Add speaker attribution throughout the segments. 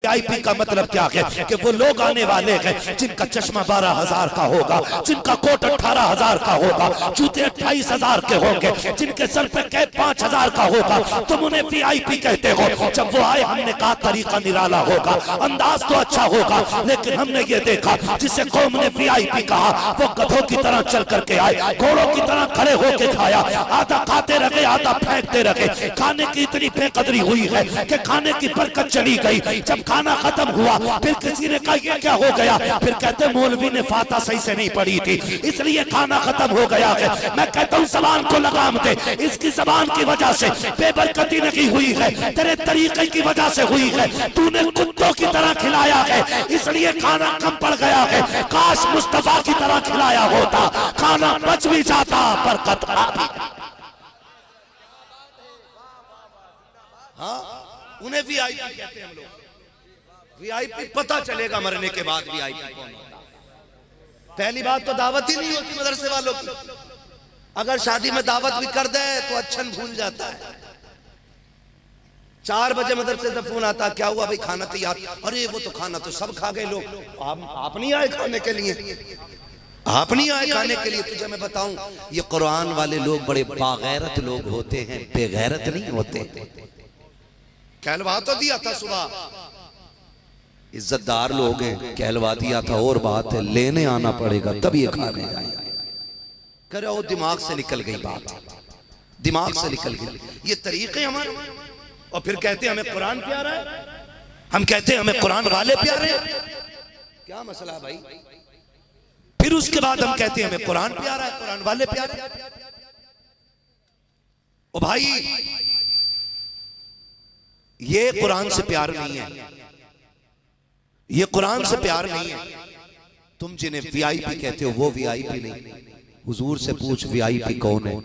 Speaker 1: VIP का मतलब क्या है कि वो लोग आने वाले हैं जिनका चश्मा 12,000 का होगा, जिनका कोट 18,000 का होगा, जूते 28,000 के होंगे, जिनके सर पे कैप 5,000 का होगा। तुम उन्हें वीआईपी कहते हो। जब वो आए हमने कहा तरीका निराला होगा, अंदाज तो अच्छा होगा, लेकिन हमने ये देखा जिसे कौम ने वीआईपी कहा वो गधों की तरह चल करके आए, घोड़ों की तरह खड़े होके खाया, आधा खाते रहे आधा फेंकते रहे। खाने की इतनी बेकदरी हुई है कि खाने की बरकत चली गई। जब खाना खत्म हुआ फिर किसी ने कहा ये क्या हो गया, फिर कहते मौलवी ने फाता सही से नहीं पढ़ी थी इसलिए खाना खत्म हो गया है। मैं कहता हूँ जबान को लगाम दे, इसकी जबान की वजह से बेबरकती नहीं हुई है, तेरे तरीके की वजह से हुई है। तूने कुत्तों की तरह खिलाया है इसलिए खाना कम पड़ गया है। काश मुस्तफा की तरह खिलाया होता खाना बच भी जाता, बरकत आती। हाँ, उन्हें वीआईपी कहते हैं हम लोग। वीआईपी पता चलेगा मरने के बाद वीआईपी कौन होता है। पहली बात तो दावत ही नहीं होती मदरसे वालों की। अगर शादी में दावत भी कर दे तो अच्छन भूल जाता है। 4 बजे मदरसे से फोन आता, क्या हुआ भाई खाना तैयार? अरे वो तो खाना तो सब खा गए लोग, आप नहीं आए खाने के लिए, आप नहीं आए खाने के लिए। तुझे मैं बताऊं ये कुरान वाले लोग बड़े बागैरत लोग होते हैं, बेगैरत नहीं होते। कहलवा तो दिया था सुबह, इज्जतदार लोग हैं, कहलवा दिया था और बात है, लेने आना पड़ेगा तब ये खाने जाएंगे। करे वो दिमाग से निकल गई बात, दिमाग से निकल गई ये तरीके हमारे। और फिर कहते हैं हमें कुरान प्यारा है, हम कहते हैं हमें कुरान वाले प्यारे हैं। क्या मसला है भाई? फिर उसके बाद हम कहते हैं हमें कुरान प्यारा है, कुरान वाले प्यारे। ओ भाई ये कुरान से प्यार नहीं है, ये कुरान से प्यार नहीं है। तुम जिन्हें वीआईपी कहते हो वो वीआईपी नहीं। हुजूर से पूछ वीआईपी कौन है?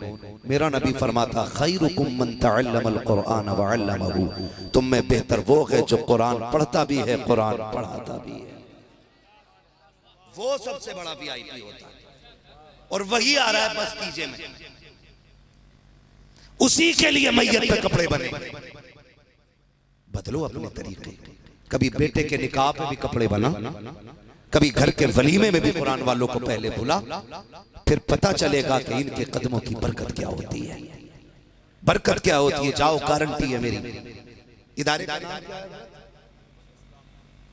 Speaker 1: मेरा नबी फरमाता खैरुकुम मन तअल्लमल कुरान व अल्लमहु, तुम में बेहतर वो है जो कुरान पढ़ता भी है कुरान पढ़ाता भी है। वो सबसे बड़ा वीआईपी होता है। और वही आ रहा है बस कीजिए में, उसी के लिए मैयत पे कपड़े बने। बदलो अपने तरीके। कभी बेटे के निकाह पे भी कपड़े बना, कभी घर के वलीमे में भी कुरान वालों को पहले बुला, फिर पता चलेगा कि इनके कदमों की बरकत क्या होती है। बरकत क्या होती है? जाओ, गारंटी है मेरी। इदारे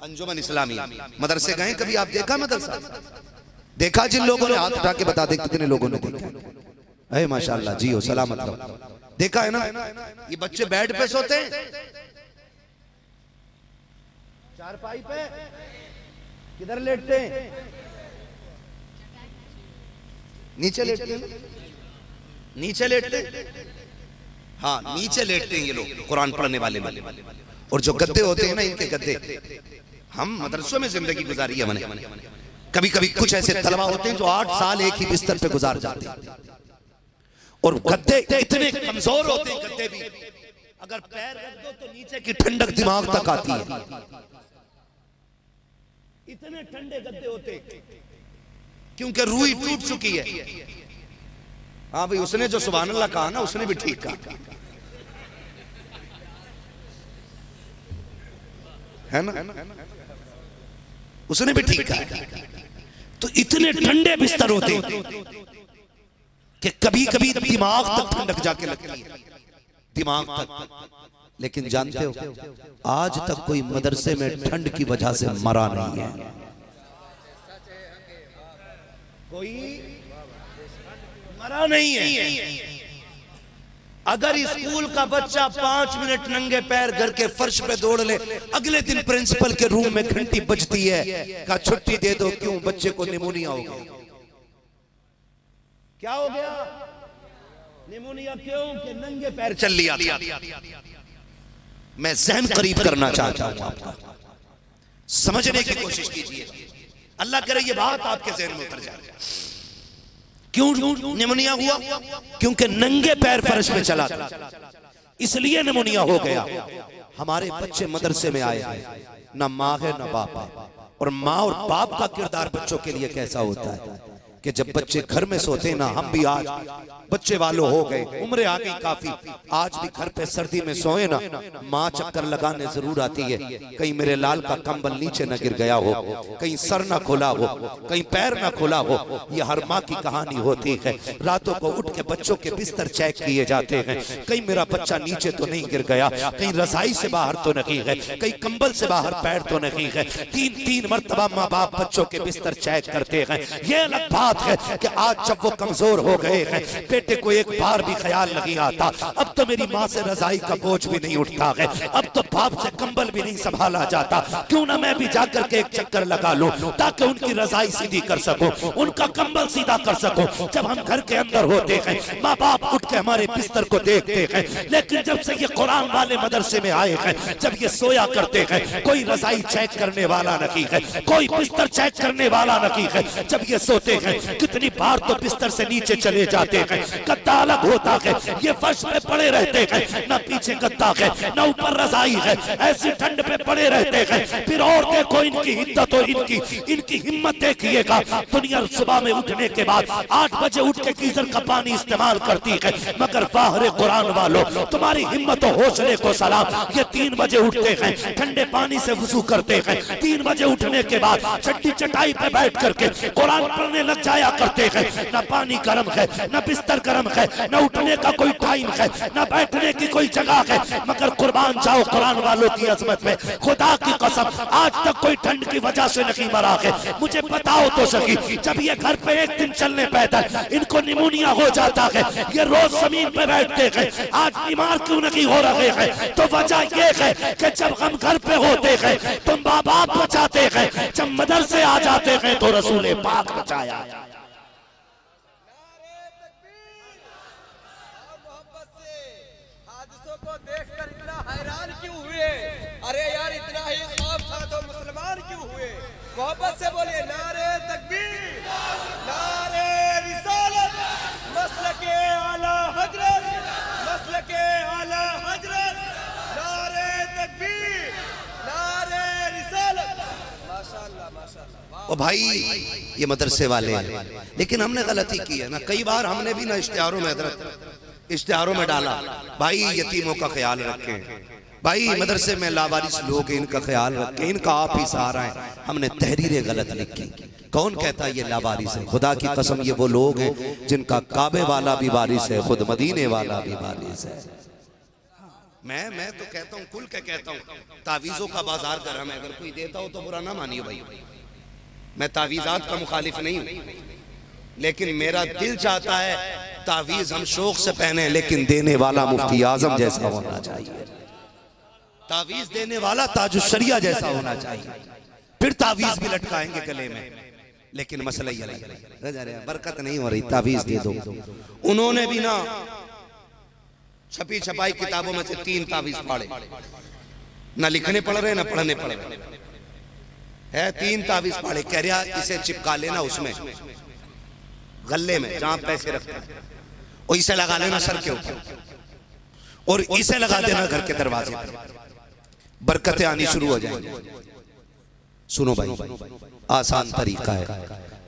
Speaker 1: अंजुमन इस्लामी मदरसे गए कभी? आप देखा मदरसा? देखा? जिन लोगों ने हाथ उठा के बता दे कितने लोगों ने देखा? अरे माशाल्लाह, जी हो, सलामत रहो। देखा है ना? ये बच्चे बेड पे सोते हैं, चारपाई पे किधर लेटते हैं? नीचे लेटते हैं, नीचे लेटते हैं। हाँ, नीचे लेटते हैं ये लोग कुरान पढ़ने वाले। और जो गद्दे होते हैं ना, इनके गद्दे, हम मदरसों में जिंदगी गुजारी है मैंने। कभी कभी कुछ ऐसे तलबा होते हैं जो 8 साल एक ही बिस्तर पे गुजार जाते हैं, और गद्दे इतने कमजोर होते हैं, गद्दे भी अगर पैर रख दो तो नीचे की ठंडक दिमाग तक आती है। इतने ठंडे गद्दे होते क्योंकि रूई टूट चुकी है। हाँ भाई, उसने जो सुभान अल्लाह कहा ना, उसने भी ठीक कहा है ना, उसने भी ठीक कहा। तो इतने ठंडे बिस्तर होते कि कभी कभी दिमाग तक ठंडक जाके लगती है, दिमाग तक। लेकिन जानते हो आज तक कोई मदरसे में ठंड की वजह से मरा नहीं है। कोई मरा नहीं है। अगर स्कूल का बच्चा 5 मिनट नंगे पैर घर के फर्श पे दौड़ ले, अगले दिन प्रिंसिपल के रूम में घंटी बजती है, कहा छुट्टी दे दो। क्यों? बच्चे को निमोनिया हो गया। क्या हो गया? निमोनिया। क्यों? कि नंगे पैर चल लिया था। मैं जहन करीब करना चाहता हूं आपका, समझने की कोशिश कीजिए। अल्लाह करे ये बात आपके जहन में उतर जाए। क्यों निमोनिया हुआ? क्योंकि नंगे पैर फर्श में चला था, इसलिए निमोनिया हो गया। हमारे बच्चे मदरसे में आए हैं, ना माँ है ना बाप है। और माँ और बाप का किरदार बच्चों के लिए कैसा होता है? कि जब बच्चे घर में सोते ना, हम भी आज बच्चे वालों हो गए, उम्र आ गई काफी, आज भी घर पे सर्दी में सोए ना, माँ चक्कर लगाने जरूर आती है, कहीं मेरे लाल का कंबल नीचे न गिर गया हो, कहीं सर ना खोला हो, कहीं पैर ना खोला हो। ये हर माँ की कहानी होती है। रातों को उठ के बच्चों के बिस्तर चेक किए जाते हैं, कहीं मेरा बच्चा नीचे तो नहीं गिर गया, कहीं रजाई से बाहर तो नहीं है, कहीं कंबल से बाहर पैर तो नहीं है। 3-3 मरतबा माँ बाप बच्चों के बिस्तर चेक करते हैं। ये अलग बात है कि आज जब वो कमजोर हो गए हैं, बेटे को एक बार भी ख्याल नहीं आता, अब तो मेरी माँ से रजाई का बोझ भी नहीं उठता है, अब तो बाप से कंबल भी नहीं संभाला जाता, क्यों ना मैं भी जाकर के एक चक्कर लगा लूं ताकि उनकी रजाई सीधी कर सकूं, उनका कंबल सीधा कर सकूं। जब हम घर के अंदर होते हैं, माँ बाप उठ के हमारे बिस्तर को देखते हैं, लेकिन जब से ये कुरान वाले मदरसे में आए हैं, जब ये सोया करते हैं, कोई रजाई चेक करने वाला नहीं है, कोई बिस्तर चेक करने वाला नहीं है। जब ये सोते हैं, कितनी बार तो बिस्तर से नीचे चले जाते हैं, गद्दा अलग होता है, ये फर्श पे पड़े रहते हैं, ना पीछे गद्दा है ना ऊपर रजाई है, ऐसी ठंड पे पड़े रहते हैं। फिर और देखो इनकी हिद्दत और इनकी हिम्मत देखिएगा। दुनिया सुबह में उठने के बाद 8 बजे उठ के गीजर का पानी इस्तेमाल करती है, मगर बाहर कुरान वालों तुम्हारी हिम्मत और हौसले को सलाम। ये 3 बजे उठते हैं, ठंडे पानी से वुजू करते हैं, 3 बजे उठने के बाद चट्टी चटाई पे बैठ करके कुरान पढ़ने लग जाया करते हैं। ना पानी गर्म है, ना बिस्तर गर्म है, ना उठने का कोई टाइम है, ना बैठने की कोई जगह है, मगर कुर्बान जाओ कुरान वालों की अजमत में। खुदा की कसम आज तक कोई ठंड की वजह से नहीं मरा है। मुझे बताओ तो सही, जब ये घर पे एक दिन चलने पैदल इनको निमोनिया हो जाता है, ये रोज जमीन पे बैठते हैं, आज बीमार क्यों नहीं हो रहे हैं? तो वजह ये है कि जब हम घर पे होते हैं तो माँ बाप बचाते हैं, जब मदरसे आ जाते हैं तो रसूल पाक बचाया।
Speaker 2: देखकर इतना हैरान क्यों हुए? अरे यार इतना ही खौफ था तो मुसलमान क्यों हुए? मोहब्बत से बोलिए नारे तकबीर, नारे रिसालत, मसलके आला हजरत, मसलके आला हजरत, नारे तकबीर, नारे रिसालत। माशाअल्लाह माशाअल्लाह।
Speaker 1: ओ भाई ये मदरसे वाले, लेकिन हमने गलती की है ना, कई बार हमने भी ना इश्तिहारों में डाला, भाई यतीमों का ख्याल रखें, भाई मदरसे में लावारिस लोग हैं इनका ख्याल रखें, इनका आप ही सहारा है। हमने तहरीरें गलत लिखी। कौन कहता है ये लावारिस है? खुदा की कसम ये वो लोग हैं जिनका काबे वाला भी वारिस है, खुद मदीने वाला भी वारिस है। मैं तो कहता हूँ, खुल के कहता हूँ, तावीज़ों का बाजार गरम है, अगर कोई देता हो तो बुरा ना मानिए भाई। मैं तावीज़ात का मुखालिफ नहीं हूँ, लेकिन मेरा दिल चाहता है तावीज़ हम शौक से पहने, लेकिन देने वाला मुफ्ती आजम जैसा होना चाहिए, तावीज़ देने वाला ताजुश शरिया जैसा होना चाहिए। फिर तावीज़ भी लटकाएंगे गले में, लेकिन मसला ये है बरकत नहीं हो रही, तावीज़ दे दो। उन्होंने भी ना छपी छपाई किताबों में से 3 तावीज़ फाड़े, ना लिखने पड़ रहे ना पढ़ने पड़ रहे है, 3 तावीज़ फाड़े। कह रहा इसे चिपका लेना उसमें गले में जहां पैसे रखते हैं, और इसे लगा लेना सर के ऊपर, और इसे लगा देना घर के दरवाजे पर, बरकतें आनी शुरू हो जाएंगी। सुनो भाई, आसान तरीका है,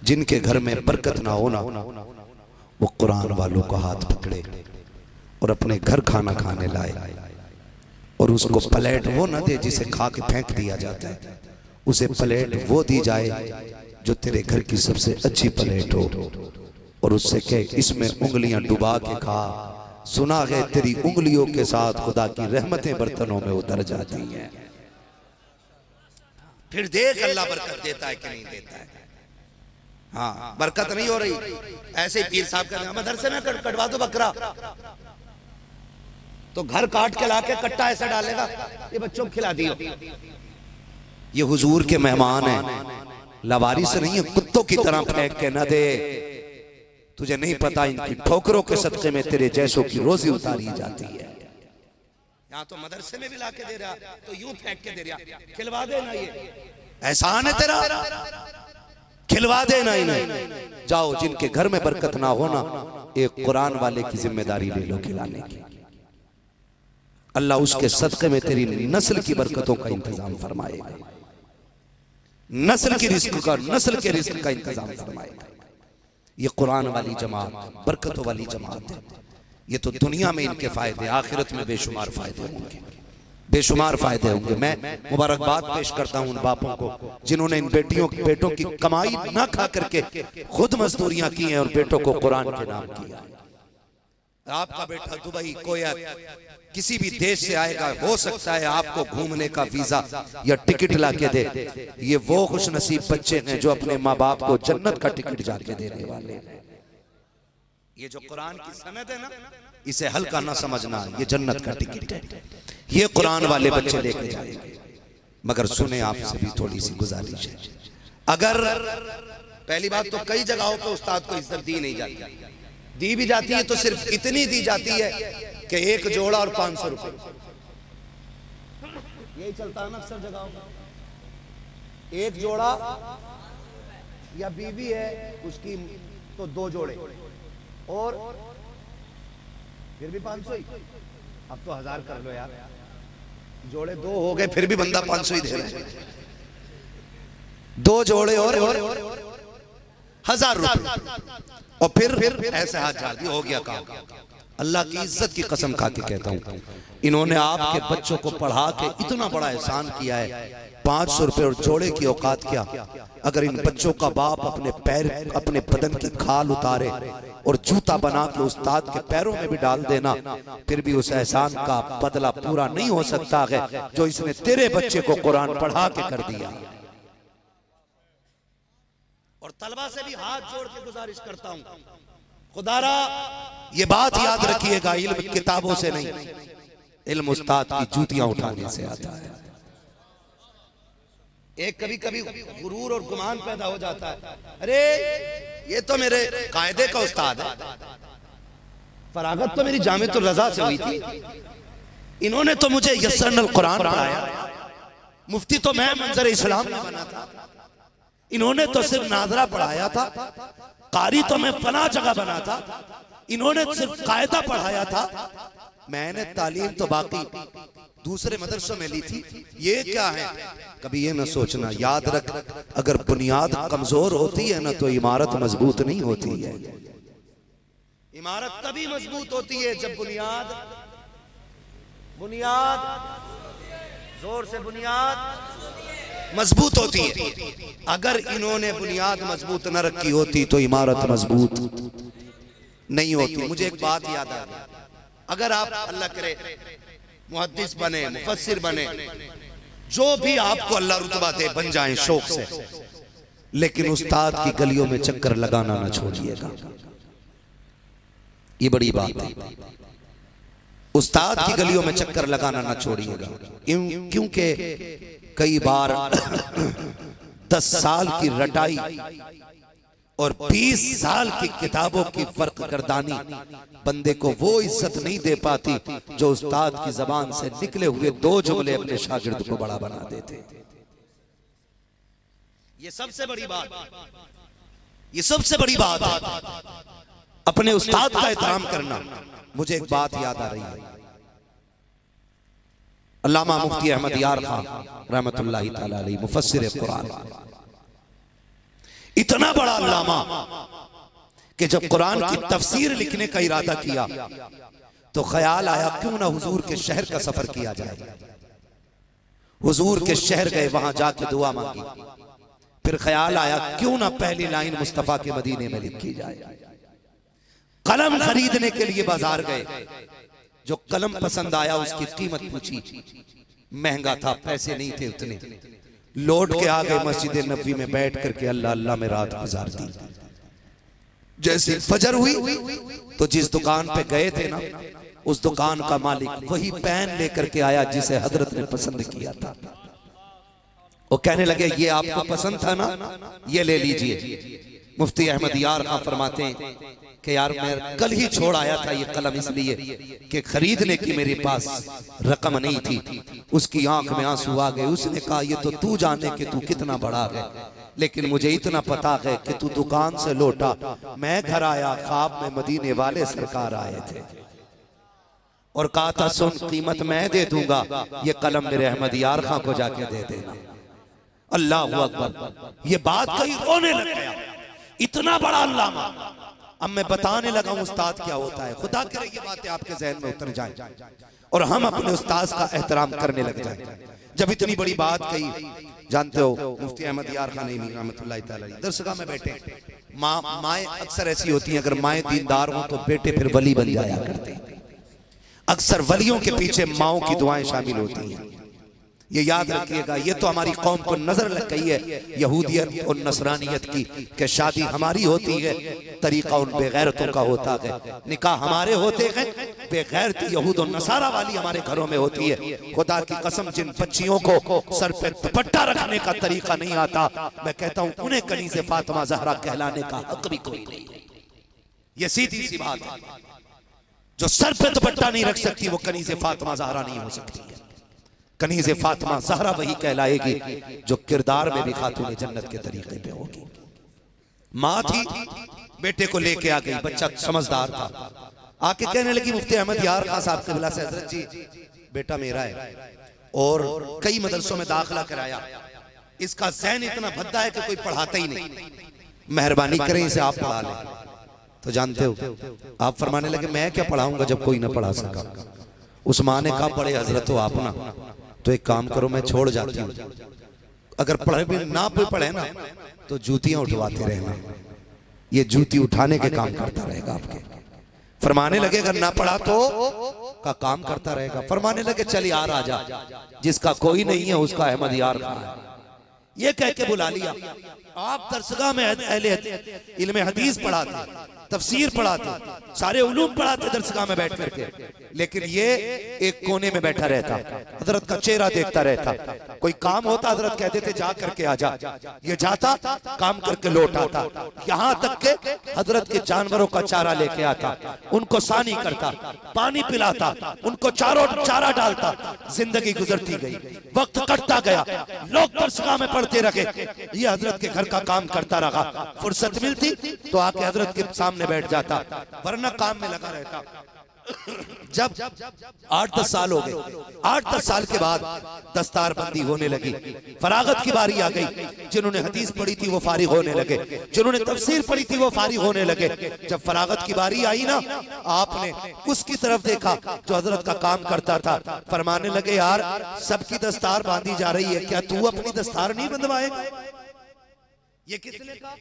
Speaker 1: जिनके घर में बरकत ना हो ना, वो कुरान वालों को हाथ पकड़े और अपने घर खाना खाने लाए, और उसको प्लेट वो ना दे जिसे खा के फेंक दिया जाता है, उसे प्लेट वो दी जाए जो तेरे घर की सबसे अच्छी प्लेट हो, और उससे कहे इसमें उंगलियां डुबा के खा, सुना है तेरी उंगलियों के साथ खुदा की रहमतें बर्तनों में उतर जाती हैं। फिर देख अल्लाह बरकत देता है कि नहीं देता है। हाँ, बरकत नहीं हो रही, ऐसे ही पीर साहब कहते हैं मदरसे में कटवा दो बकरा, तो घर काट के लाके कट्टा ऐसा डालेगा, ये बच्चों को खिला दियो। ये हुजूर के मेहमान हैं, लवारिस नहीं है, कुत्तों की तरह फेंक के न दे। तुझे नहीं पता इनकी ठोकरों के सदके में तेरे जैसों की रोजी उतारी जाती है। यहाँ तो मदरसे में भी लाके दे रहा, तो यूं फेंक के दे रहा, खिलवा देना, ये एहसान है तेरा, खिलवा देना इन्हें। जाओ जिनके घर में बरकत ना होना, एक कुरान वाले की जिम्मेदारी ले लो खिलाने की, अल्लाह उसके सदके में तेरी नस्ल की बरकतों का इंतजाम फरमाएगा, नस्ल की रिस्क का, नस्ल के रिस्क का इंतजाम फरमाएगा। ये कुरान वाली जमात, बरकतों वाली जमात है। ये तो दुनिया में इनके फायदे, आखिरत में बेशुमार फायदे होंगे, बेशुमार फायदे होंगे। मैं मुबारकबाद पेश करता हूं उन बापों को जिन्होंने इन बेटों की कमाई ना खा करके खुद मजदूरियां की हैं और बेटों को कुरान के नाम किया। आपका बेटा दुबई, कोयत, किसी भी देश से आएगा, हो सकता है आपको घूमने का वीजा या टिकट ला के दे। ये वो खुश नसीब बच्चे हैं जो अपने माँ बाप को जन्नत का टिकट जाके देने वाले हैं। ये जो कुरान की सनद है ना, इसे हल्का ना समझना, ये जन्नत का टिकट है। ये कुरान वाले बच्चे लेके जाएंगे। मगर सुने, आपसे भी थोड़ी सी गुजारिश है, अगर पहली बात तो कई जगहों पे उस्ताद को इज्जत दी नहीं जाती, दी भी जाती है तो सिर्फ इतनी दी जाती है कि एक जोड़ा और 500 रुपए, यही चलता है ना अक्सर जगहों पर। एक जोड़ा या बीवी है उसकी तो 2 जोड़े, और फिर भी 500 ही। अब तो 1000 कर लो यार, जोड़े 2 हो गए, फिर भी बंदा 500 ही दे रहा है। 2 जोड़े और 1000 रुपए, और फिर ऐसे हाथ झाड़ दिए, हो गया काम। अल्लाह की इज्जत की कसम खा के कहता हूं, इन्होंने आपके बच्चों को पढ़ा के इतना बड़ा एहसान किया है। 500 रुपए और जोड़े की औकात क्या। अगर इन बच्चों का बाप अपने पैर, अपने बदन की खाल उतारे और जूता बना के उस्ताद के पैरों में भी डाल देना, फिर भी उस एहसान का बदला पूरा नहीं हो सकता है जो इसने तेरे बच्चे को कुरान पढ़ा के कर दिया। और तलबा से भी हाथ जोड़ के गुजारिश करता हूं, खुदारा ये बात याद रखिएगा, इल्म किताबों से नहीं, इल्म उस्ताद की जूतियां उठाने से आता है। एक कभी कभी गुरूर और गुमान पैदा हो जाता है, अरे ये तो मेरे कायदे का उस्ताद है, फरागत तो मेरी जामिअतुर रज़ा से हुई थी, इन्होंने तो मुझे यस्सरनल कुरान पढ़ाया, मुफ्ती तो मैं मंजर इस्लाम में बना था, इन्होंने तो सिर्फ नाजरा पढ़ाया था, कारी तो मैं फला जगह बना था, इन्होंने सिर्फ कायदा पढ़ाया था, मैंने तालीम तो बाकी दूसरे मदरसों में ली थी। ये क्या है, कभी ये न सोचना, याद रख, अगर बुनियाद कमजोर होती है ना तो इमारत मजबूत नहीं होती है। इमारत तभी मजबूत होती है जब बुनियाद जोर से बुनियाद मजबूत होती है। अगर इन्होंने बुनियाद मजबूत न रखी होती तो इमारत मजबूत नहीं होती। मुझे एक बात याद आ गई, अगर आप अल्लाह करे मुहद्दिस बने, मुफस्सिर बने, जो भी आपको अल्लाह रुतबा दे, बन जाएं शौक से, लेकिन उस्ताद की गलियों में चक्कर लगाना ना छोड़िएगा। ये बड़ी बात है, उस्ताद की गलियों में चक्कर लगाना ना छोड़िएगा, क्योंकि कई बार 10 साल की रटाई और 20 साल की किताबों की फर्क गर्दानी बंदे को वो इज्जत नहीं दे पाती जो उस्ताद की जबान से निकले हुए 2 जुमले अपने शागिर्द को बड़ा बना देते। ये सबसे बड़ी बात, ये सबसे बड़ी बात है, अपने उस्ताद का एहतराम करना। मुझे एक बात याद आ रही है, अल्लामा मुफ्ती अहमद यार खान रहमतुल्लाहि तआला अलैहि, मुफस्सिर कुरान, इतना बड़ा अल्लामा कि जब कुरान की तफसीर लिखने का इरादा किया तो ख्याल आया क्यों ना हुजूर के शहर का सफर किया जाए। हुजूर के शहर गए, वहां जाके दुआ मांगी, फिर ख्याल आया क्यों ना पहली लाइन मुस्तफा के मदीने में लिखी जाए। कलम खरीदने के लिए बाजार गए, जो कलम पसंद आया उसकी कीमत पूछी, महंगा था, पैसे नहीं थे उतने, लौट के आ गए, मस्जिद नबवी में बैठ करके अल्लाह अल्लाह में रात गुजार दी। जैसे फजर हुई तो जिस दुकान पे गए थे ना, उस दुकान का मालिक वही पेन लेकर के आया जिसे हजरत ने पसंद किया था। वो कहने लगे ये आपको पसंद था ना, ये ले लीजिए। मुफ्ती अहमद यार खां फरमाते हैं कि यार मैं कल ही छोड़ आया था ये कलम इसलिए कि खरीदने की मेरे पास रकम नहीं थी। उसकी आंख में आंसू आ गए, उसने कहा ये तो तू जाने कि तू कितना बड़ा है, लेकिन मुझे इतना पता है कि तू दुकान से लौटा, मैं घर आया, ख्वाब में मदीने वाले सरकार आए थे और कहा था सुन कीमत मैं दे दूंगा, ये कलम मेरे अहमद यार खां को जाके दे देना। अल्लाह अकबर, ये बात कहीं रोने लग गया। इतना बड़ा अल्लामा। अब मैं बताने लगा हूं उस्ताद क्या होता है। खुदा करे ये बातें आपके जहन में उतर जाएं और हम अपने उस्ताद का एहतराम करने लग जाएं। जब इतनी बड़ी बात कही, जानते हो मुफ्ती अहमद यार खान नईमी रहमतुल्लाह तआला अलैह दरसगाह में बैठे। माएँ अक्सर ऐसी होती हैं, अगर माएँ दीनदार हों तो बेटे फिर वली बन जाया करते हैं। अक्सर वलियों के पीछे माओं की दुआएं शामिल होती हैं। ये याद रखिएगा। ये तो हमारी कौम को नजर लग गई है यहूदियत और नसरानियत की कि शादी हमारी होती है, तरीका उन बेगैरतों का होता है, निकाह हमारे होते हैं, बेगैरत यहूद और नसारा वाली हमारे घरों में होती है। खुदा की कसम, जिन बच्चियों को सर पे दुपट्टा रखने का तरीका नहीं आता, मैं कहता हूं उन्हें कनीज़े फातिमा ज़हरा कहलाने का हक भी कोई नहीं है। ये सीधी सी बात है। जो सर पे दुपट्टा नहीं रख सकती वो कनीज़े फातिमा ज़हरा नहीं हो सकती है। कनीज़े फातिमा ज़हरा वही कहलाएगी जो किरदार में भी खातून जन्नत के तरीके पे होगी। माँ थी, बेटे को लेके आ गई, बच्चा समझदार था, आके कहने लगी मुफ्ती अहमद यार खान साहब क़िबला से, हज़रत जी बेटा मेरा है और कई मदरसों में दाखिला कराया, इसका ज़हन इतना भद्दा है कि कोई पढ़ाता ही नहीं, मेहरबानी करें इसे आप पढ़ा लें। तो जानते हो आप फरमाने लगे मैं क्या पढ़ाऊंगा जब कोई ना पढ़ा सका। उस माँ ने कहा बड़े हजरत हो आप ना, तो एक काम करो मैं छोड़ जाती हूँ, अगर पढ़े भी ना कोई पढ़े ना तो जूतियां उठवाते रहना, ये जूती उठाने के काम करता रहेगा आपके। फरमाने लगे अगर ना पढ़ा तो का काम करता रहेगा। फरमाने लगे चल यार आजा, जिसका कोई नहीं है उसका अहमद यार खान है। ये कह के बुला लिया। आप दरसगाह में अहले इल्म हदीस पढ़ाते, तफसीर पढ़ाते, सारे उलूम पढ़ाते दरसगाह में बैठ करके, लेकिन ये एक कोने में बैठा रहता, हजरत का चेहरा देखता रहता। कोई काम होता हजरत कहते थे जा करके आजा, ये जाता काम करके लौट आता। यहाँ तक के हजरत के जानवरों का चारा लेके आता, उनको सानी करता, पानी पिलाता, उनको चारा डालता। जिंदगी गुजरती गई, वक्त कटता गया, लोग दरसगाह में पढ़ते रहे, ये हजरत के घर का काम करता रहा। फुर्सत मिलती तो आके हजरत के सामने बैठ जाता, वरना काम में लगा रहता। जब 8-10 साल हो गए, 8-10 साल के बाद दस्तारबंदी होने लगी, फरागत की बारी आ गई। जिन्होंने हदीस पढ़ी थी वो फारिग होने लगे, जिन्होंने तफसीर पढ़ी थी वो फारिग होने लगे। जब फरागत की बारी आई ना, आपने उसकी तरफ देखा जो हजरत का काम करता था। फरमाने लगे यार सबकी दस्तार बांधी जा रही है, क्या तू अपनी दस्तार नहीं बंधवाएगा? ये किसने कहा?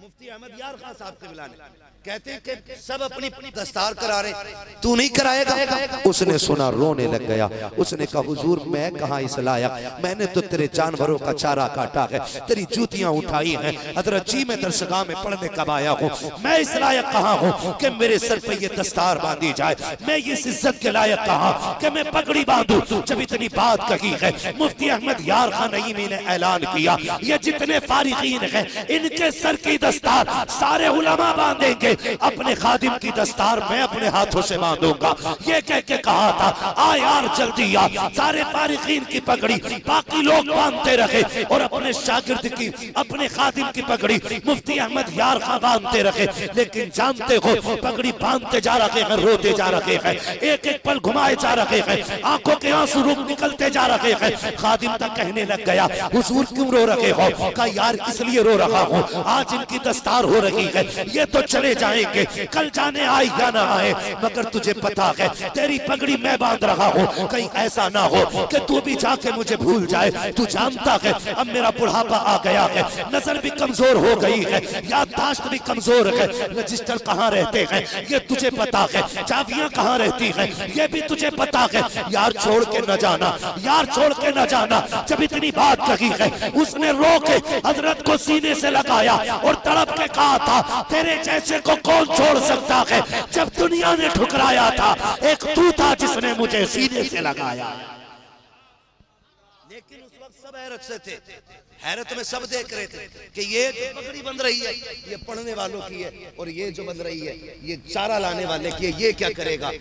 Speaker 1: मुफ्ती अहमद यार खान साहब के बुलाने। कहते हैं कि सब अपनी दस्तार करा रहे, तू नहीं कराएगा? उसने सुना रोने लग गया। उसने कहा हुजूर मैं कहाँ इस लायक, मैंने तो तेरे जानवरों का चारा काटा है, तेरी जूतियां उठाई हैं। हजरत जी मैं दरसगाह में पढ़ने कब आया हूँ, मैं इस लायक कहाँ हूँ कि मेरे सर पे ये दस्तार बांधी जाए, मैं इस इज्जत के लायक कहाँ कि मैं पगड़ी बांधू। जब इतनी बात कही है, मुफ्ती अहमद यार खान नईमी ने ऐलान किया ये जितने फारिगीन हैं इनके सर की दस्तार सारे उलमा बांधेंगे, अपने खादिम की दस्तार मैं अपने हाथों से बांधूंगा। ये कह के कहा था आ यार जल्दी आ, सारे फारिगीन की पगड़ी बाकी लोग बांधते रहे और अपने शागिर्द की, अपने खादिम की पगड़ी मुफ्ती अहमद यार खान बांधते रहे। लेकिन जानते हो पगड़ी बांधते जा रहे हैं, रोते जा रहे हैं, एक एक पल घुमाए जा रहे हैं, आंखों के आंसू रूप निकलते जा रहे हैं। खादिम तक कहने लग गया हुजूर क्यों रो रहे हो? कहा यार इसलिए रो रहा हूँ, आज इनकी दस्तार हो रही है, ये तो चले जाएंगे, कल जाने आए या ना आए, मगर तुझे पता है तेरी पगड़ी मैं बांध रहा हूँ, कहीं ऐसा ना हो कि तू भी जाके मुझे भूल जाए। तू जानता है अब मेरा बुढ़ापा आ गया है, नजर भी कमजोर हो गई है, याददाश्त भी कमजोर है, रजिस्टर कहाँ रहते हैं ये तुझे पता है, चाबियां कहाँ रहती हैं ये भी तुझे पता है। यार छोड़ के न जाना, यार छोड़ के न जाना। जब इतनी बात कही है उसने रो के हजरत को सीने से लगाया और तड़प के कहा था तेरे जैसे को कौन छोड़ सकता है? जब दुनिया ने ठुकराया था एक तू था जिसने मुझे सीने से लगाया। लेकिन उस वक्त सब हैरत से थे, हैरत में सब देख रहे थे कि ये जो पगड़ी बंध रही है ये पढ़ने वालों की है और ये जो बंध रही है ये चारा लाने वाले की है, ये क्या करेगा?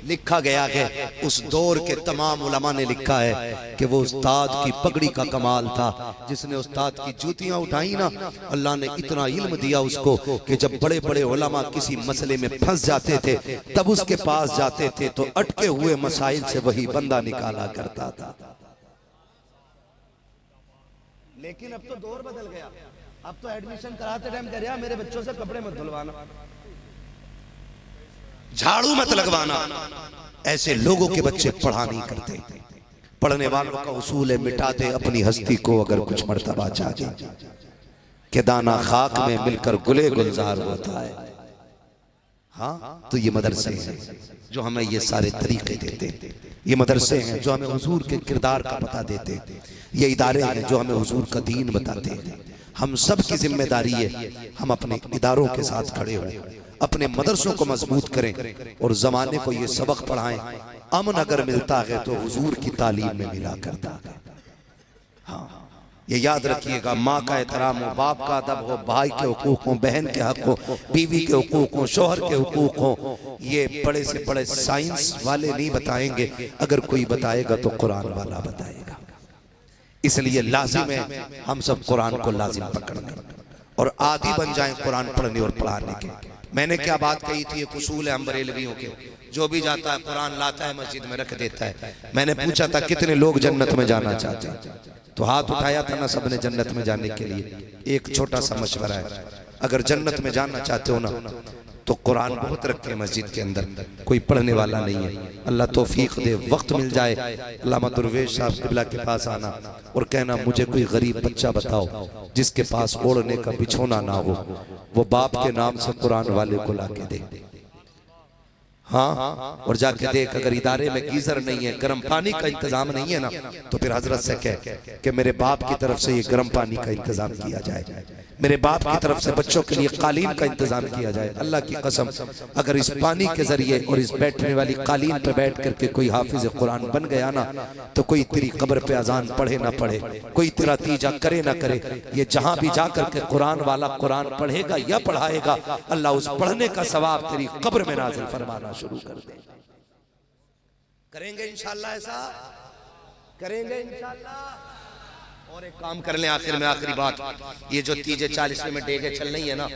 Speaker 1: लिखा गया है उस दौर के तमाम उलमा ने लिखा है कि वो उस्ताद की पगड़ी का कमाल था। जिसने उस्ताद की जूतियां उठाई ना, अल्लाह ने इतना इल्म दिया उसको कि जब बड़े बड़े उलमा किसी मसले में फंस जाते थे तब उसके पास जाते थे तो अटके हुए मसाइल से वही बंदा निकाला करता था। लेकिन अब तो दौर बदल गया, अब तो एडमिशन कराते टाइम कह रहा मेरे बच्चों से कपड़े मत धुलवाना, झाड़ू मत लगवाना। ऐसे लोगों के बच्चे पढ़ा नहीं करते। पढ़ने वालों का उसूल है मिटा दे अपनी हस्ती को अगर कुछ मर्तबा चाहे, कि दाना खाक में मिलकर गुले गुलजार होता है। हाँ, तो ये मदरसे हैं जो हमें ये सारे तरीके देते हैं, ये मदरसे हैं जो हमें हुजूर के किरदार का पता देते हैं, ये इदारे हैं जो हमें हुजूर का दीन बताते हैं। हम सब की जिम्मेदारी है हम अपने इदारों के साथ खड़े हों, अपने मदरसों को मजबूत करें और जमाने को ये सबक पढ़ाएं। अमन अगर मिलता है तो हुजूर की तालीम में मिला करता है। हाँ, ये याद रखिएगा, माँ का एहतराम हो, बाप का अदब हो, भाई के हुकूक हो, बहन के हक हो, बीवी के हुकूक हो, शोहर के हुकूक हो, ये बड़े से बड़े साइंस वाले नहीं बताएंगे, अगर कोई बताएगा तो कुरान वाला बताएगा। इसलिए लाजिम है हम सब कुरान को लाजिम पकड़ने और आदी बन जाएं कुरान पढ़ने और पढ़ाने के। मैंने क्या बात कही थी, एक उसूल है हम बरेलवियों के, जो भी जाता है कुरान लाता है मस्जिद में रख देता है। मैंने पूछा था कितने लोग जन्नत में जाना चाहते हैं, तो हाथ उठाया था ना सबने जन्नत में जाने के लिए। एक छोटा सा मशवरा है, अगर जन्नत में जाना चाहते हो ना तो कुरान बहुत रखे मस्जिद के अंदर, कोई पढ़ने वाला नहीं है। अल्लाह तौफीक दे, वक्त मिल जाए अल्लामा दुर्वेश साहब किबला के पास आना और कहना मुझे कोई गरीब बच्चा बताओ जिसके पास ओढ़ने का बिछोना ना हो, वो बाप के नाम से कुरान वाले को ला के दे। हाँ, और जाके देख अगर इदारे में गीजर नहीं है, गर्म पानी का इंतजाम नहीं है ना, तो फिर हजरत से कह कि मेरे बाप की तरफ से ये गर्म पानी का इंतजाम किया जाए, मेरे बाप की तरफ से बच्चों के लिए कालीन का इंतजाम किया जाए। अल्लाह की कसम, अगर इस पानी के जरिए और इस बैठने वाली कालीन पे बैठ करके कोई हाफिज कुरान बन गया ना, तो कोई तेरी कब्र पे अजान पढ़े ना पढ़े, कोई तेरा तीजा करे ना करे, ये जहां भी जाकर के कुरान वाला कुरान पढ़ेगा या पढ़ाएगा, अल्लाह उस पढ़ने का सवाब तेरी कब्र में नाज़िल फरमाना शुरू कर दे। करेंगे इंशाअल्लाह, ऐसा करेंगे इंशाअल्लाह। और एक काम कर लें आखिर में, आखिरी बात, ये जो 30-40 में डेगे चल रही है ना,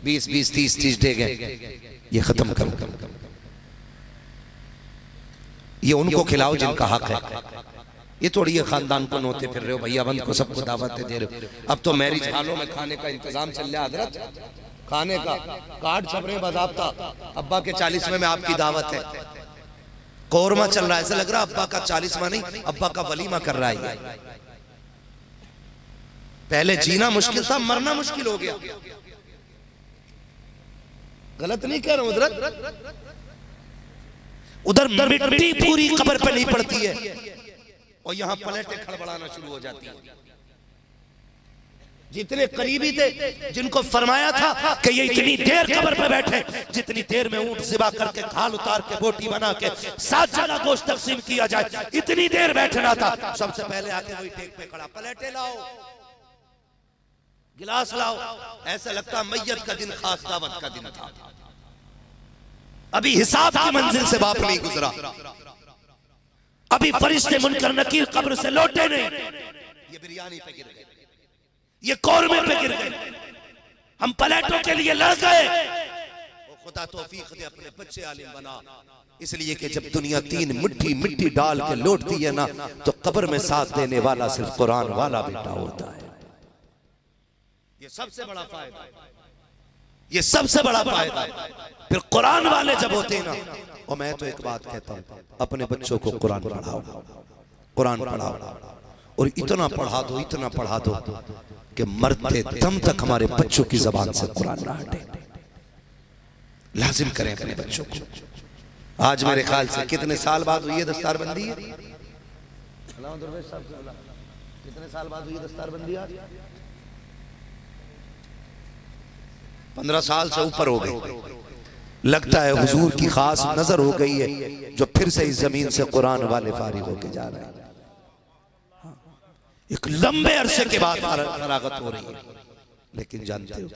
Speaker 1: 20-20, 30-30 डेगे, ये खत्म करो। ये उनको खिलाओ जिनका हक है। ये थोड़ी ये खानदान को नोते फिर रहे हो, भैया बंद को सबको दावत दे रहे हो। अब तो मैरिज हालों में खाने का इंतजाम चल रहा है हजरत, खाने का कार्ड छप रहे बाज़ाब्ता, अब्बा के 40वें में आपकी दावत है, कौरमा चल रहा है, ऐसा लग रहा अब्बा का 40वां नहीं अब्बा का वलीमा कर रहा है। पहले जीना मुश्किल था, मरना मुश्किल हो गया। गलत नहीं कह रहा हूं, उधर मिट्टी पूरी कब्र पे नहीं पड़ती है और यहां प्लेटें खड़बड़ाना शुरू हो जाती है। जितने करीबी थे जिनको फरमाया था कि ये इतनी देर कब्र पे बैठे जितनी देर में ऊंट ज़िबा करके खाल उतार के बोटी बना के 7 जगह गोश्त तकसीम किया जाए, इतनी देर बैठना था। सबसे पहले आके वही टेक पे खड़ा, प्लेटें लाओ, गिलास लाओ। ऐसा लगता मैयत का दिन खास दावत का दिन था, अभी हिसाब की मंजिल से बाप नहीं गुजरा, अभी फरिश्ते मुनकर नकीर कब्र से लौटे नहीं, ये बिरयानी पे गिर गए, ये कौरमे पे गिर गए, हम प्लेटों के लिए लड़ गए। खुदा तौफीक दे अपने बच्चे आलिम बना, इसलिए कि जब दुनिया 3 मुट्ठी मिट्टी डाल के लौटती है ना, तो कब्र में साथ देने वाला सिर्फ कुरान वाला बेटा होता है। ये सबसे बड़ा फायदा, ये सबसे बड़ा फायदा है। फिर कुरान वाले जब होते हैं ना, और मैं तो एक बात कहता हूं, अपने बच्चों को कुरान पढ़ाओ, कुरान पढ़ाओ और इतना पढ़ा दो, इतना पढ़ा दो कि मरते दम तक हमारे बच्चों की जबान से कुरान ना हटे। लाजिम करें अपने बच्चों को। आज मेरे ख्याल से कितने साल बाद हुई है दस्तारबंदी है? कितने साल बाद हुई है दस्तारबंदी? आज 15 साल से ऊपर हो गई। लगता है हुजूर की खास नजर हो गई है जो फिर से इस जमीन से कुरान वाले फारिग होके जा रहे हैं। एक लंबे अरसे के बाद फरागत हो रही है। लेकिन जानते हो,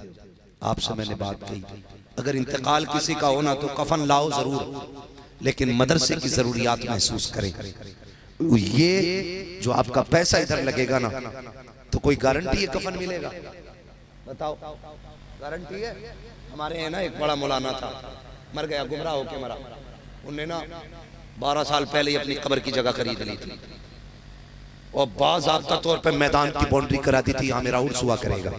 Speaker 1: आपसे मैंने बात कही, अगर इंतकाल किसी का होना तो कफन लाओ जरूर, लेकिन मदरसे की जरूरियात महसूस करें। ये जो आपका पैसा इधर लगेगा ना, तो कोई गारंटी है कफन मिलेगा? बताओ, गारंटी है? हमारे यहाँ ना एक बड़ा मौलाना था, मर गया, गुमराह होके मरा। उनने ना 12 साल पहले ही अपनी कब्र की जगह खरीद ली थी। और बाज़ाब्ता तौर पे मैदान की बाउंड्री करा दी थी, यहाँ मेरा उर्स हुआ करेगा।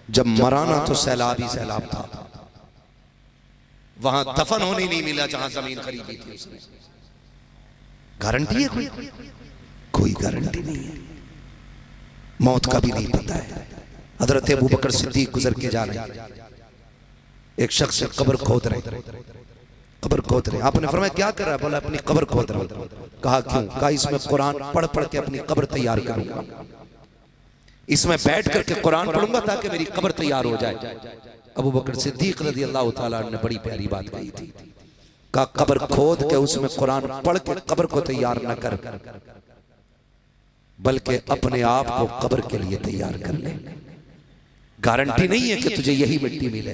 Speaker 1: जब मराना तो सैलाब ही सैलाब था, वहां दफन होने नहीं मिला जहां जमीन खरीदी थी उसने। गारंटी है कोई? कोई गारंटी नहीं है, मौत का भी नहीं पता है। हजरत अबू बकर सिद्दीक गुजर के जा रहे हैं, एक शख्स से कब्र खोद रहे, कब्र खोद रहे। आपने फरमाया क्या कर रहा है? बोला अपनी कब्र खोद रहा हूं। कहा क्यों? कहा इसमें कुरान पढ़ पढ़ के अपनी कब्र तैयार करूंगा, इसमें बैठ करके कुरान पढ़ूंगा ताकि मेरी कब्र तैयार हो जाए। अबू बकर सिद्दीक रज़ी अल्लाह तआला ने बड़ी प्यारी बात कही थी, कहा कब्र खोद के उसमें कुरान पढ़ के कब्र को तैयार न कर, बल्कि अपने आप को कब्र के लिए तैयार कर ले। गारंटी नहीं है कि तुझे यही मिट्टी मिले,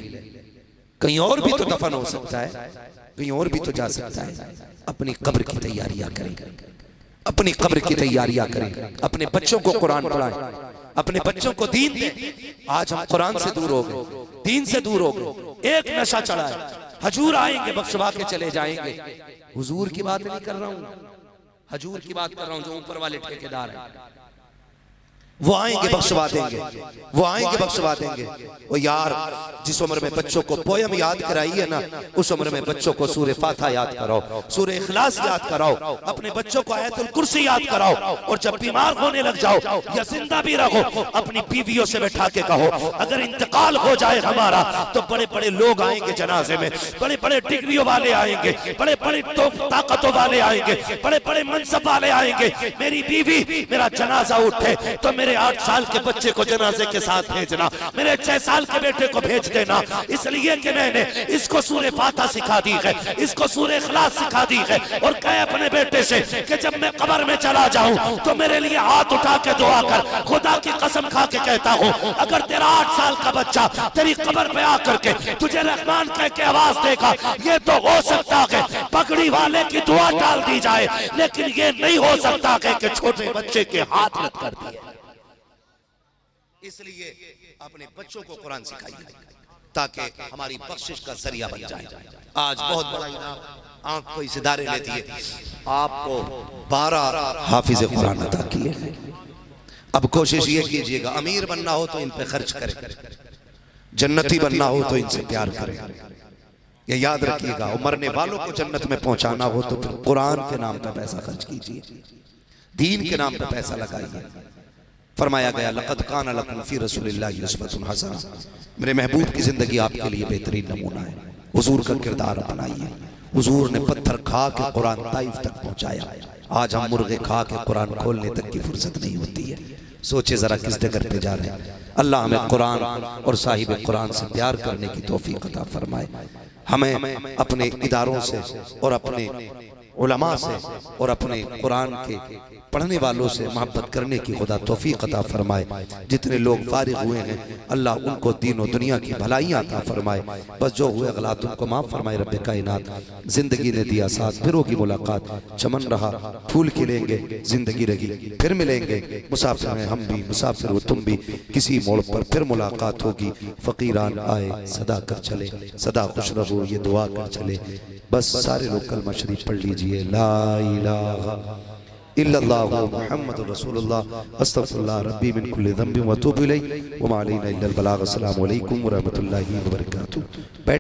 Speaker 1: कहीं और भी तो दफन हो सकता है, कहीं और भी तो जा सकता है। अपनी कब्र की तैयारियां करें, अपनी कब्र की तैयारियां करें, अपने बच्चों को कुरान पढ़ाएं, अपने बच्चों को दीन दें। आज हम कुरान से दूर हो गए, दीन से दूर हो गए, एक नशा चढ़ा है। हजूर आएंगे बख्शवा के चले जाएंगे। हुजूर की बात नहीं कर रहा हूं, हजूर की बात कर रहा हूं जो ऊपर वाले ठेकेदार हैं। वो आएंगे बख्शवा देंगे, वो आएंगे बख्शवा देंगे। वो यार जिस उम्र में बच्चों को पोयम याद कराई है ना, उस उम्र में बच्चों को सूरह फातिहा याद कराओ, सूरह इखलास याद कराओ, अपने बच्चों को आयतुल कुर्सी याद कराओ। और जब बीमार होने लग जाओ या जिंदा भी रहो, अपनी बीवियों से बैठा के कहो अगर इंतकाल हो जाए हमारा तो बड़े बड़े लोग आएंगे जनाजे में, बड़े बड़े डिग्रियों वाले आएंगे, बड़े बड़े ताकतों वाले आएंगे, बड़े बड़े मनसब वाले आएंगे। मेरी बीवी मेरा जनाजा उठे तो मेरे 8 साल के बच्चे को जनाजे के साथ भेजना, मेरे 6 साल के बेटे को भेज देना, इसलिए कि मैंने इसको सूरह फातिहा सिखा दी है, इसको सूरह इखलास सिखा दी है। और कहे अपने बेटे से कि जब मैं कब्र में चला जाऊं तो मेरे लिए हाथ उठा के दुआ कर। खुदा की कसम खा के कहता हूं, अगर तेरा 8 साल का बच्चा तेरी कब्र पे आकर के तुझे रहमान कह के आवाज देगा, ये तो हो सकता है पगड़ी वाले की दुआ डाल दी जाए, लेकिन ये नहीं हो सकता कि छोटे बच्चे के हाथ रख कर दिए। इसलिए अपने बच्चों को कुरान सिखाइए ताकि हमारी बख्शिश का जरिया बन जाए। आज बहुत बड़ा इनाम आंख को इस इदारे ने दिए, आपको 12 हाफिज कुरान अता किए। अब कोशिश ये कीजिएगा अमीर बनना हो तो इन पे खर्च करें, जन्नती बनना हो तो इनसे प्यार करें। ये याद रखिएगा, और मरने वालों को जन्नत में पहुंचाना हो तो फिर कुरान के नाम पर पैसा खर्च कीजिए, दीन के नाम पर पैसा लगाइए। फरमाया गया लक़द कान लकुम फ़ी रसूलिल्लाहि उस्वतुन हसना, मेरे महबूब की जिंदगी आपके लिए बेहतरीन नमूना है। हुजूर का किरदार अपनाइए। हुजूर ने पत्थर खा के कुरान ताइफ तक पहुंचाया, आज हम मुर्गे खा के कुरान खोलने तक की फुर्सत नहीं होती है। सोचे जरा किस जगह पे जा रहे हैं। अल्लाह हमें कुरान और साहिब कुरान से प्यार करने की तौफीक अता फरमाए। हमें अपने इदारों से और अपने उलमा से और अपने कुरान के पढ़ने वालों से मोहब्बत करने की खुदा तौफीक अता फरमाए। जितने लोग फारिग हुए हैं अल्लाह उनको दीन और दुनिया की भलाइयाँ अता फरमाए। बस जो हुए गलत उनको माफ़ फरमाए रब्बे कायनात। जिंदगी ने दिया साथ, फिर होगी मुलाकात, चमन रहा फूल खिलेंगे, जिंदगी रही फिर मिलेंगे। मुसाफिर हैं हम भी, मुसाफिर हो तुम भी, किसी मोड़ पर फिर मुलाकात होगी। फ़कीरान आए सदा कर चले, सदा खुश रहो ये दुआ कर चले। बस सारे लोग कलमा शरीफ पढ़ लीजिए, ला इलाहा इल्लल्लाहु मुहम्मदुर रसूलुल्लाह अस्तगफिरुल्लाह रब्बी मिन कुल्लि ज़ंबिन व अतूबु इलैहि व मा अलैना इल्लल बलाग। अस्सलामु अलैकुम व रहमतुल्लाहि व बरकातुहू।